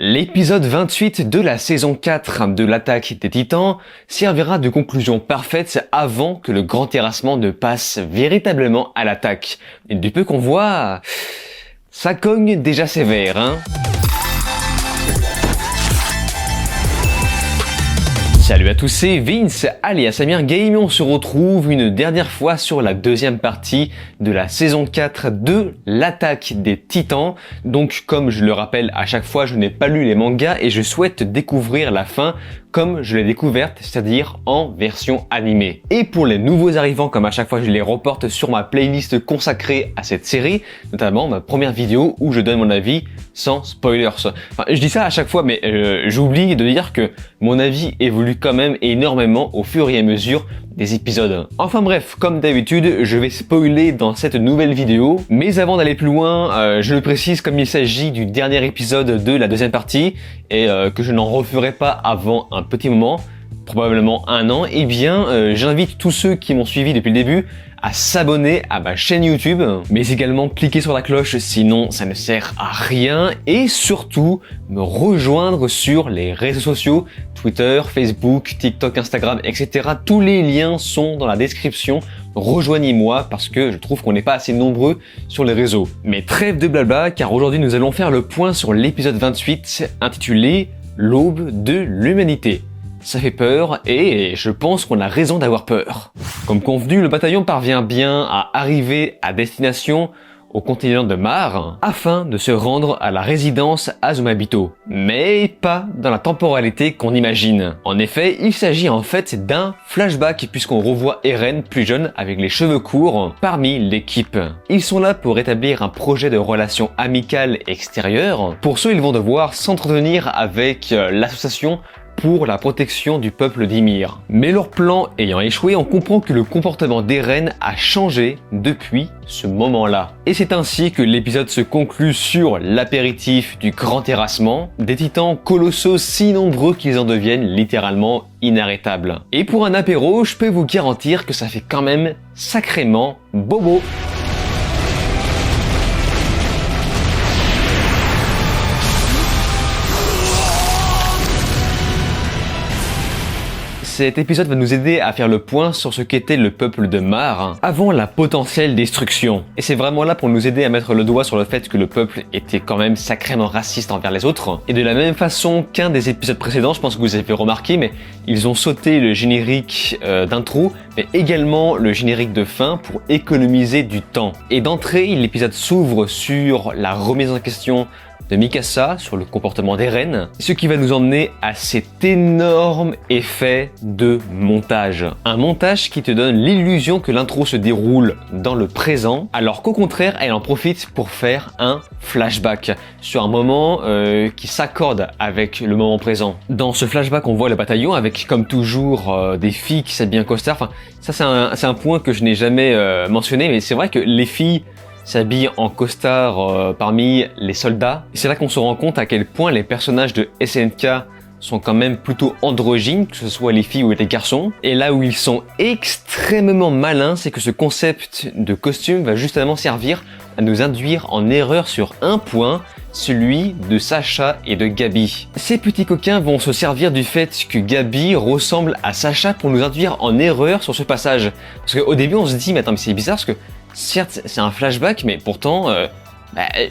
L'épisode 28 de la saison 4 de l'attaque des Titans servira de conclusion parfaite avant que le grand terrassement ne passe véritablement à l'attaque. Et du peu qu'on voit, ça cogne déjà sévère, hein. Salut à tous, c'est Vince, alias Amir Game, on se retrouve une dernière fois sur la deuxième partie de la saison 4 de l'attaque des Titans. Donc comme je le rappelle à chaque fois, je n'ai pas lu les mangas et je souhaite découvrir la fin comme je l'ai découverte, c'est-à-dire en version animée. Et pour les nouveaux arrivants, comme à chaque fois je les reporte sur ma playlist consacrée à cette série, notamment ma première vidéo où je donne mon avis sans spoilers. Enfin, je dis ça à chaque fois, mais j'oublie de dire que mon avis évolue quand même énormément au fur et à mesure des épisodes. Enfin bref, comme d'habitude, je vais spoiler dans cette nouvelle vidéo, mais avant d'aller plus loin, je le précise comme il s'agit du dernier épisode de la deuxième partie, et que je n'en referai pas avant un petit moment, probablement un an, et bien j'invite tous ceux qui m'ont suivi depuis le début à s'abonner à ma chaîne YouTube, mais également cliquer sur la cloche, sinon ça ne sert à rien, et surtout me rejoindre sur les réseaux sociaux, Twitter, Facebook, TikTok, Instagram, etc. Tous les liens sont dans la description. Rejoignez-moi parce que je trouve qu'on n'est pas assez nombreux sur les réseaux. Mais trêve de blabla, car aujourd'hui nous allons faire le point sur l'épisode 28 intitulé « L'aube de l'humanité ». Ça fait peur et je pense qu'on a raison d'avoir peur. Comme convenu, le bataillon parvient bien à arriver à destination au continent de Mars afin de se rendre à la résidence Azumabito, mais pas dans la temporalité qu'on imagine. En effet, il s'agit en fait d'un flashback puisqu'on revoit Eren plus jeune avec les cheveux courts parmi l'équipe. Ils sont là pour établir un projet de relation amicale extérieure. Pour ce, ils vont devoir s'entretenir avec l'association pour la protection du peuple d'Ymir. Mais leur plan ayant échoué, on comprend que le comportement d'Eren a changé depuis ce moment-là. Et c'est ainsi que l'épisode se conclut sur l'apéritif du grand terrassement, des titans colossaux si nombreux qu'ils en deviennent littéralement inarrêtables. Et pour un apéro, je peux vous garantir que ça fait quand même sacrément bobo. Cet épisode va nous aider à faire le point sur ce qu'était le peuple de Mars avant la potentielle destruction. Et c'est vraiment là pour nous aider à mettre le doigt sur le fait que le peuple était quand même sacrément raciste envers les autres. Et de la même façon qu'un des épisodes précédents, je pense que vous avez remarqué, mais ils ont sauté le générique d'intro, mais également le générique de fin pour économiser du temps. Et d'entrée, l'épisode s'ouvre sur la remise en question de Mikasa sur le comportement d'Eren, ce qui va nous emmener à cet énorme effet de montage. Un montage qui te donne l'illusion que l'intro se déroule dans le présent, alors qu'au contraire, elle en profite pour faire un flashback sur un moment qui s'accorde avec le moment présent. Dans ce flashback, on voit le bataillon avec, comme toujours, des filles qui s'habillent en costard. Enfin, ça c'est un point que je n'ai jamais mentionné, mais c'est vrai que les filles s'habillent en costard parmi les soldats. Et c'est là qu'on se rend compte à quel point les personnages de SNK sont quand même plutôt androgynes, que ce soit les filles ou les garçons. Et là où ils sont extrêmement malins, c'est que ce concept de costume va justement servir à nous induire en erreur sur un point, celui de Sacha et de Gabi. Ces petits coquins vont se servir du fait que Gabi ressemble à Sacha pour nous induire en erreur sur ce passage. Parce qu'au début on se dit, mais attends, mais c'est bizarre parce que certes, c'est un flashback, mais pourtant,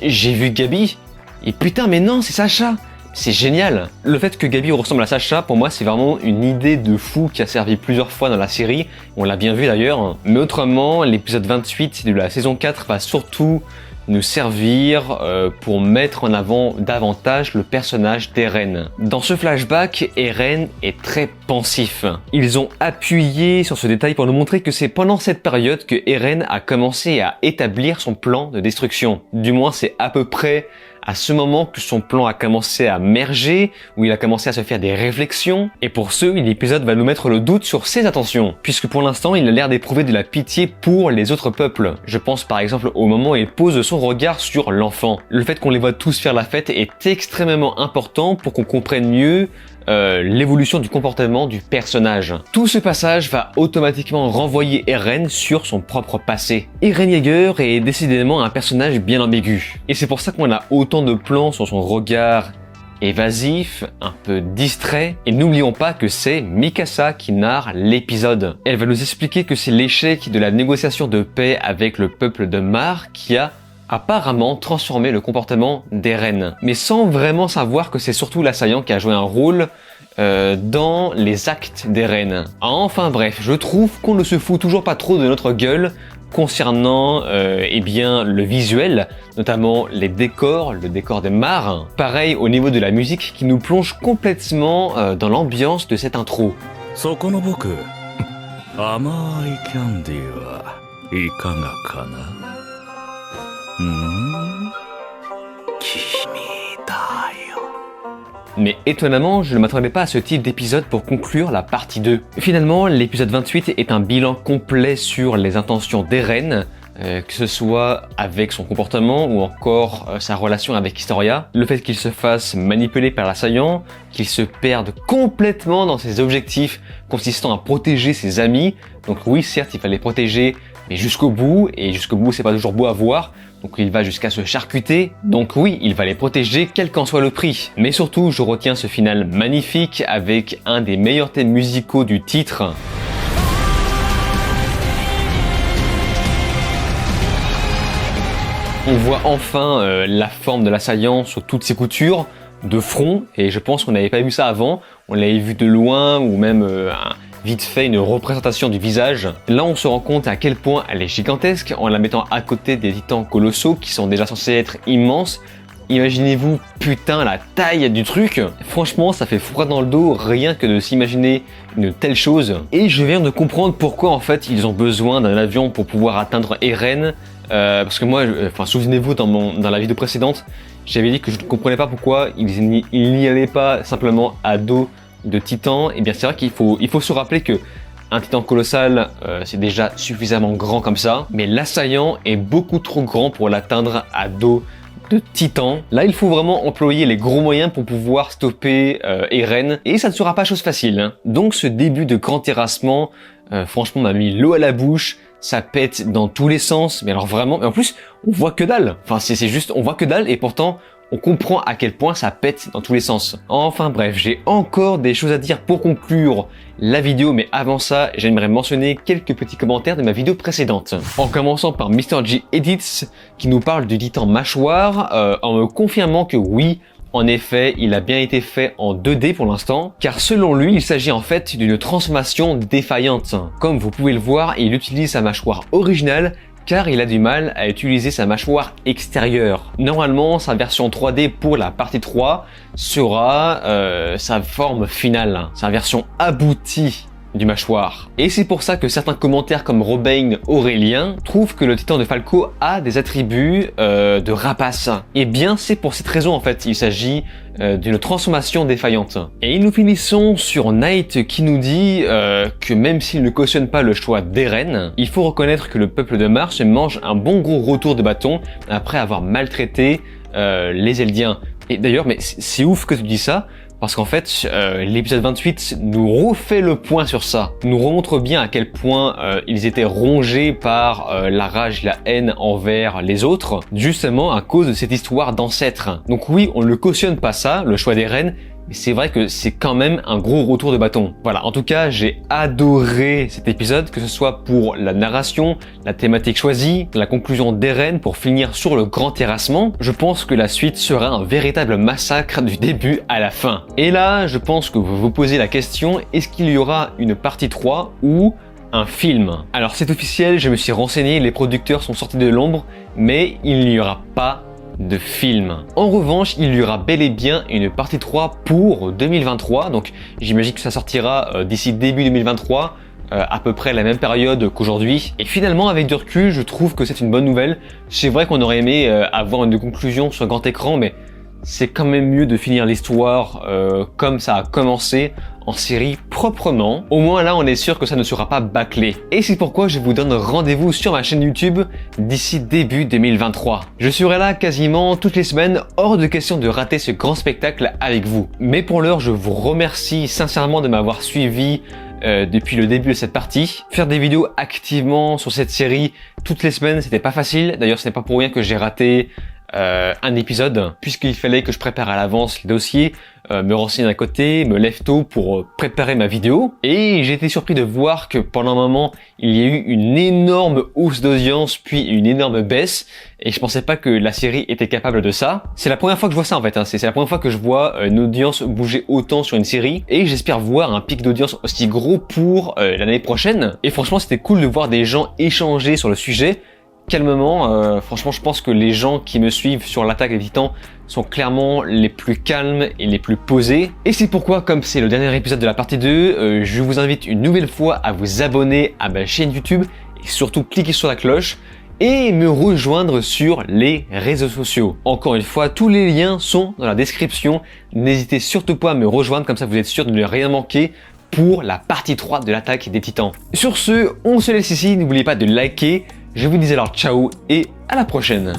j'ai vu Gabi. Et putain, mais non, c'est Sacha. C'est génial. Le fait que Gabi ressemble à Sacha, pour moi, c'est vraiment une idée de fou qui a servi plusieurs fois dans la série. On l'a bien vu d'ailleurs. Mais autrement, l'épisode 28 de la saison 4 va surtout nous servir pour mettre en avant davantage le personnage d'Eren. Dans ce flashback, Eren est très pensif. Ils ont appuyé sur ce détail pour nous montrer que c'est pendant cette période que Eren a commencé à établir son plan de destruction. Du moins, c'est à peu près à ce moment que son plan a commencé à merger, où il a commencé à se faire des réflexions, et pour ce, l'épisode va nous mettre le doute sur ses intentions, puisque pour l'instant, il a l'air d'éprouver de la pitié pour les autres peuples. Je pense par exemple au moment où il pose son regard sur l'enfant. Le fait qu'on les voit tous faire la fête est extrêmement important pour qu'on comprenne mieux l'évolution du comportement du personnage. Tout ce passage va automatiquement renvoyer Eren sur son propre passé. Eren Yeager est décidément un personnage bien ambigu. Et c'est pour ça qu'on a autant de plans sur son regard évasif, un peu distrait. Et n'oublions pas que c'est Mikasa qui narre l'épisode. Elle va nous expliquer que c'est l'échec de la négociation de paix avec le peuple de Mar qui a apparemment transformé le comportement d'Eren. Mais sans vraiment savoir que c'est surtout l'assaillant qui a joué un rôle dans les actes d'Eren. Enfin bref, je trouve qu'on ne se fout toujours pas trop de notre gueule concernant eh bien, le visuel, notamment les décors, le décor des mares. Pareil au niveau de la musique qui nous plonge complètement dans l'ambiance de cette intro. Mais étonnamment, je ne m'attendais pas à ce type d'épisode pour conclure la partie 2. Finalement, l'épisode 28 est un bilan complet sur les intentions d'Eren, que ce soit avec son comportement ou encore sa relation avec Historia. Le fait qu'il se fasse manipuler par l'assaillant, qu'il se perde complètement dans ses objectifs consistant à protéger ses amis. Donc oui, certes, il fallait protéger, mais jusqu'au bout, et jusqu'au bout, c'est pas toujours beau à voir. Donc il va jusqu'à se charcuter, donc oui, il va les protéger quel qu'en soit le prix. Mais surtout, je retiens ce final magnifique avec un des meilleurs thèmes musicaux du titre. On voit enfin la forme de l'assaillant sur toutes ses coutures, de front, et je pense qu'on n'avait pas vu ça avant. On l'avait vu de loin, ou même vite fait une représentation du visage. Là, on se rend compte à quel point elle est gigantesque en la mettant à côté des titans colossaux qui sont déjà censés être immenses. Imaginez-vous, putain, la taille du truc. Franchement, ça fait froid dans le dos rien que de s'imaginer une telle chose. Et je viens de comprendre pourquoi en fait ils ont besoin d'un avion pour pouvoir atteindre Eren. Parce que moi, souvenez-vous dans la vidéo précédente, j'avais dit que je ne comprenais pas pourquoi ils n'y allaient pas simplement à dos de titan. Et bien c'est vrai qu'il faut se rappeler que un titan colossal c'est déjà suffisamment grand comme ça, mais l'assaillant est beaucoup trop grand pour l'atteindre à dos de titan. Là il faut vraiment employer les gros moyens pour pouvoir stopper Eren, et ça ne sera pas chose facile, hein. Donc ce début de grand terrassement franchement m'a mis l'eau à la bouche. Ça pète dans tous les sens, mais alors vraiment, et en plus on voit que dalle. Enfin c'est juste, on voit que dalle, et pourtant on comprend à quel point ça pète dans tous les sens. Enfin bref, j'ai encore des choses à dire pour conclure la vidéo, mais avant ça, j'aimerais mentionner quelques petits commentaires de ma vidéo précédente. En commençant par MrG Edits, qui nous parle du titan mâchoire, en me confirmant que oui, en effet, il a bien été fait en 2D pour l'instant, car selon lui, il s'agit en fait d'une transformation défaillante. Comme vous pouvez le voir, il utilise sa mâchoire originale, car il a du mal à utiliser sa mâchoire extérieure. Normalement, sa version 3D pour la partie 3 sera sa forme finale, sa version aboutie du mâchoire. Et c'est pour ça que certains commentaires comme Robin Aurélien trouvent que le titan de Falco a des attributs de rapace. Et bien c'est pour cette raison en fait, il s'agit d'une transformation défaillante. Et nous finissons sur Knight qui nous dit que même s'il ne cautionne pas le choix d'Eren, il faut reconnaître que le peuple de Mar se mange un bon gros retour de bâton après avoir maltraité les Eldiens. Et d'ailleurs, mais c'est ouf que tu dis ça, parce qu'en fait, l'épisode 28 nous refait le point sur ça, nous remontre bien à quel point ils étaient rongés par la rage, la haine envers les autres, justement à cause de cette histoire d'ancêtres. Donc oui, on ne cautionne pas ça, le choix d'Eren, mais c'est vrai que c'est quand même un gros retour de bâton. Voilà, en tout cas, j'ai adoré cet épisode, que ce soit pour la narration, la thématique choisie, la conclusion d'Eren pour finir sur le grand terrassement. Je pense que la suite sera un véritable massacre du début à la fin. Et là, je pense que vous vous posez la question, est-ce qu'il y aura une partie 3 ou un film? Alors c'est officiel, je me suis renseigné, les producteurs sont sortis de l'ombre, mais il n'y aura pas de film. En revanche, il y aura bel et bien une partie 3 pour 2023, donc j'imagine que ça sortira d'ici début 2023, à peu près la même période qu'aujourd'hui. Et finalement, avec du recul, je trouve que c'est une bonne nouvelle. C'est vrai qu'on aurait aimé avoir une conclusion sur grand écran, mais c'est quand même mieux de finir l'histoire comme ça a commencé, en série proprement. Au moins là, on est sûr que ça ne sera pas bâclé. Et c'est pourquoi je vous donne rendez-vous sur ma chaîne YouTube d'ici début 2023. Je serai là quasiment toutes les semaines, hors de question de rater ce grand spectacle avec vous. Mais pour l'heure, je vous remercie sincèrement de m'avoir suivi depuis le début de cette partie. Faire des vidéos activement sur cette série toutes les semaines, c'était pas facile. D'ailleurs, ce n'est pas pour rien que j'ai raté un épisode, puisqu'il fallait que je prépare à l'avance les dossiers, me renseigner d'un côté, me lève tôt pour préparer ma vidéo. Et j'ai été surpris de voir que pendant un moment, il y a eu une énorme hausse d'audience, puis une énorme baisse. Et je pensais pas que la série était capable de ça. C'est la première fois que je vois ça en fait, hein. C'est la première fois que je vois une audience bouger autant sur une série. Et j'espère voir un pic d'audience aussi gros pour l'année prochaine. Et franchement, c'était cool de voir des gens échanger sur le sujet. Calmement, franchement je pense que les gens qui me suivent sur l'attaque des Titans sont clairement les plus calmes et les plus posés. Et c'est pourquoi, comme c'est le dernier épisode de la partie 2, je vous invite une nouvelle fois à vous abonner à ma chaîne YouTube et surtout cliquer sur la cloche et me rejoindre sur les réseaux sociaux. Encore une fois, tous les liens sont dans la description. N'hésitez surtout pas à me rejoindre, comme ça vous êtes sûr de ne rien manquer pour la partie 3 de l'attaque des Titans. Sur ce, on se laisse ici, n'oubliez pas de liker. Je vous dis alors ciao et à la prochaine.